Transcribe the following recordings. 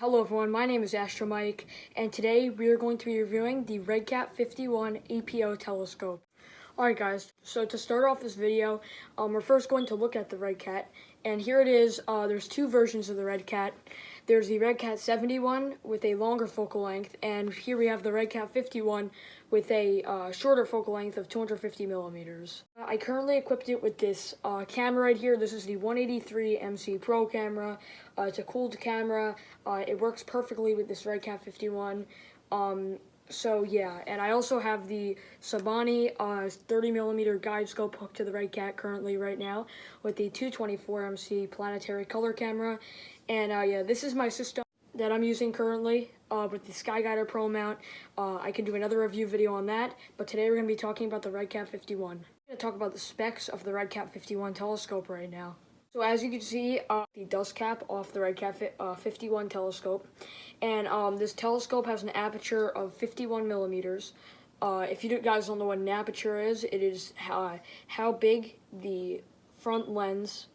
Hello everyone, my name is Astro Mike, and today we are going to be reviewing the RedCat51 APO telescope. Alright guys, so to start off this video, we're first going to look at the RedCat, and here it is. There's two versions of the RedCat. There's the RedCat71 with a longer focal length, and here we have the RedCat51 with a shorter focal length of 250 millimeters. I currently equipped it with this camera right here. This is the 183 MC Pro camera. It's a cooled camera. It works perfectly with this RedCat51. So yeah, and I also have the Sabani 30mm guide scope hooked to the RedCat currently right now with the 224 MC planetary color camera. And yeah, this is my system that I'm using currently with the SkyGuider Pro mount. I can do another review video on that, but today we're going to be talking about the RedCat51. I'm going to talk about the specs of the RedCat51 telescope right now. So as you can see, the dust cap off the RedCat51 telescope, and this telescope has an aperture of 51 millimeters. If you guys don't know what an aperture is, it is how big the front lens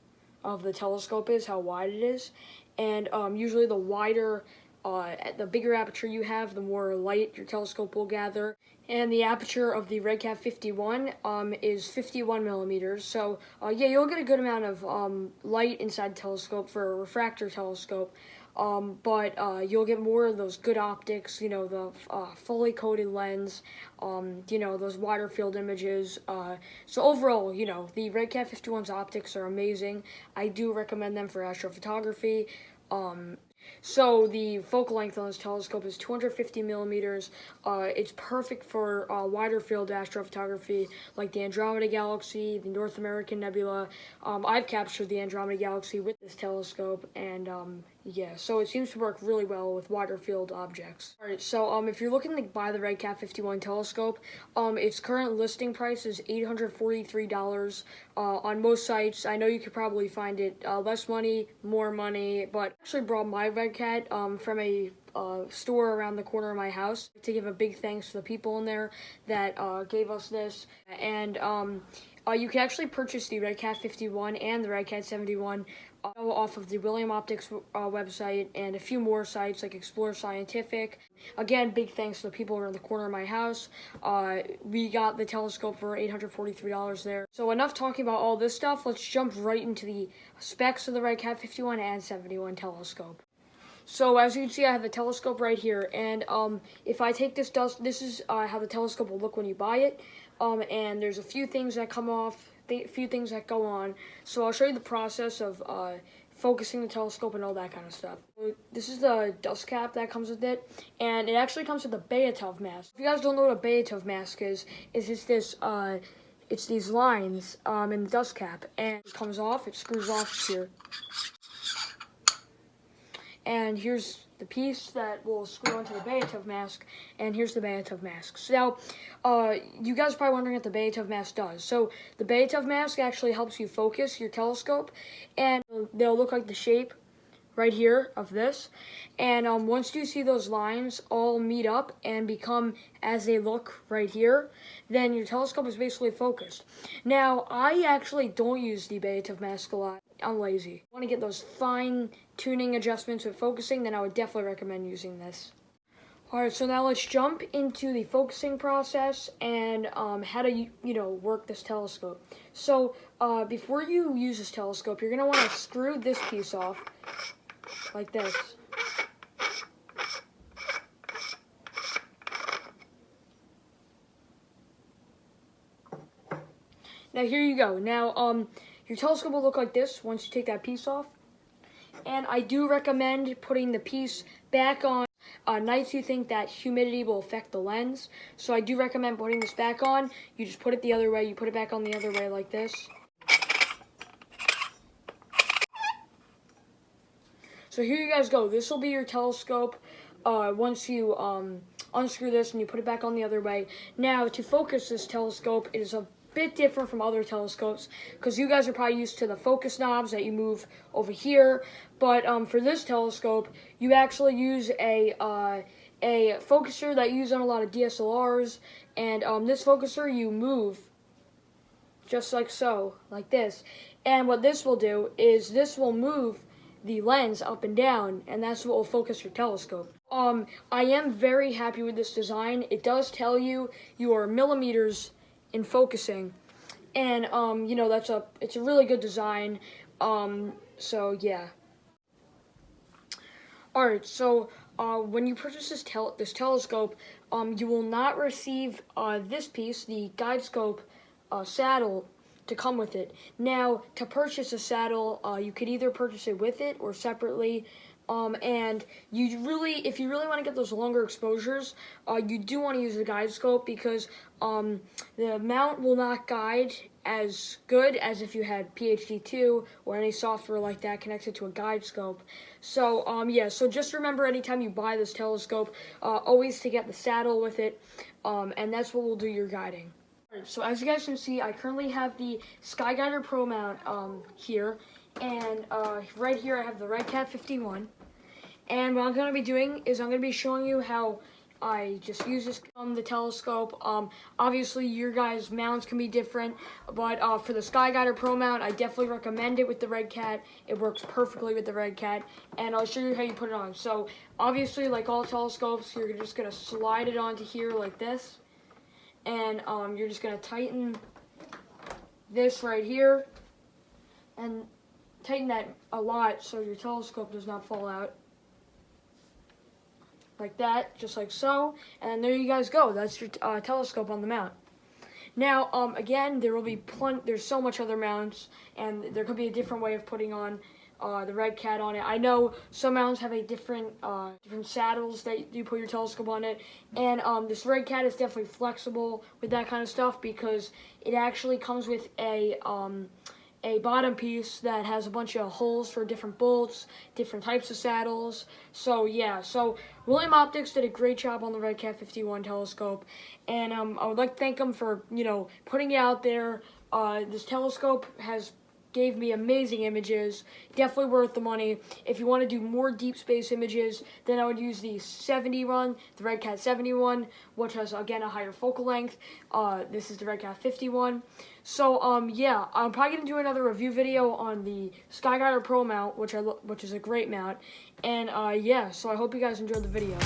of the telescope is, how wide it is, and usually the wider, the bigger aperture you have, the more light your telescope will gather. And the aperture of the RedCat51 is 51 millimeters. So yeah, you'll get a good amount of light inside the telescope for a refractor telescope. But you'll get more of those good optics, you know, the fully coated lens, you know, those wider field images. So overall, you know, the RedCat51's optics are amazing. I do recommend them for astrophotography. So the focal length on this telescope is 250 millimeters. It's perfect for wider field astrophotography like the Andromeda Galaxy, the North American Nebula. I've captured the Andromeda Galaxy with this telescope, and yeah, so it seems to work really well with wider field objects. Alright, so if you're looking to buy the RedCat51 telescope, its current listing price is $843 on most sites. I know you could probably find it less money, more money, but I actually brought my RedCat from a store around the corner of my house to give a big thanks to the people in there that gave us this. And you can actually purchase the RedCat51 and the RedCat71 off of the William Optics website and a few more sites like Explore Scientific. Again, big thanks to the people around the corner of my house. We got the telescope for $843 there. So enough talking about all this stuff. Let's jump right into the specs of the RedCat51 and 71 telescope. So as you can see, I have the telescope right here, and if I take this dust, this is how the telescope will look when you buy it. And there's a few things that come off, a few things that go on. So I'll show you the process of focusing the telescope and all that kind of stuff. This is the dust cap that comes with it, and it actually comes with a Beatov mask. If you guys don't know what a Beatov mask is it's this, it's these lines in the dust cap, and it comes off, it screws off here. And here's the piece that will screw onto the Beatov mask, and here's the Beatov mask. So now, you guys are probably wondering what the Beatov mask does. So the Beatov mask actually helps you focus your telescope, and they'll look like the shape right here of this. And once you see those lines all meet up and become as they look right here, then your telescope is basically focused. Now, I actually don't use the Beatov mask a lot. I'm lazy. If you want to get those fine tuning adjustments with focusing, then I would definitely recommend using this. Alright, so now let's jump into the focusing process and how to, work this telescope. So before you use this telescope, you're going to want to screw this piece off like this. Now here you go. Now your telescope will look like this once you take that piece off. And I do recommend putting the piece back on nights you think that humidity will affect the lens. So I do recommend putting this back on. You just put it the other way. You put it back on the other way like this. So here you guys go. This will be your telescope once you unscrew this and you put it back on the other way. Now to focus this telescope, it is a bit different from other telescopes because you guys are probably used to the focus knobs that you move over here, but for this telescope you actually use a focuser that you use on a lot of DSLRs, and this focuser you move just like so, like this, and what this will do is this will move the lens up and down, and that's what will focus your telescope. I am very happy with this design. It does tell you your millimeters in focusing, and you know, it's a really good design. So yeah. All right, so when you purchase this telescope, you will not receive this piece, the guide scope saddle, to come with it. Now, to purchase a saddle, you could either purchase it with it or separately. And if you really want to get those longer exposures, you do want to use the guide scope, because the mount will not guide as good as if you had PhD2 or any software like that connected to a guide scope. So yeah, so just remember, anytime you buy this telescope, always to get the saddle with it, and that's what will do your guiding. So as you guys can see, I currently have the SkyGuider Pro mount here, and right here I have the RedCat51. And what I'm going to be doing is I'm going to be showing you how I just use this on the telescope. Obviously, your guys' mounts can be different, but for the SkyGuider Pro mount, I definitely recommend it with the RedCat. It works perfectly with the RedCat, and I'll show you how you put it on. So obviously, like all telescopes, you're just going to slide it onto here like this, and you're just going to tighten this right here, and tighten that a lot so your telescope does not fall out. Like that, just like so, and there you guys go. That's your telescope on the mount. Now, again, there's so much other mounts, and there could be a different way of putting on the RedCat on it. I know some mounts have a different saddles that you put your telescope on it, and this RedCat is definitely flexible with that kind of stuff, because it actually comes with a bottom piece that has a bunch of holes for different bolts, different types of saddles. So yeah, so William Optics did a great job on the RedCat51 telescope, and I would like to thank them for, you know, putting it out there. This telescope gave me amazing images, definitely worth the money. If you want to do more deep space images, then I would use the 71, the RedCat 71, which has, again, a higher focal length. This is the RedCat 51. So, yeah, I'm probably going to do another review video on the SkyGuider Pro mount, which is a great mount. And, yeah, so I hope you guys enjoyed the video.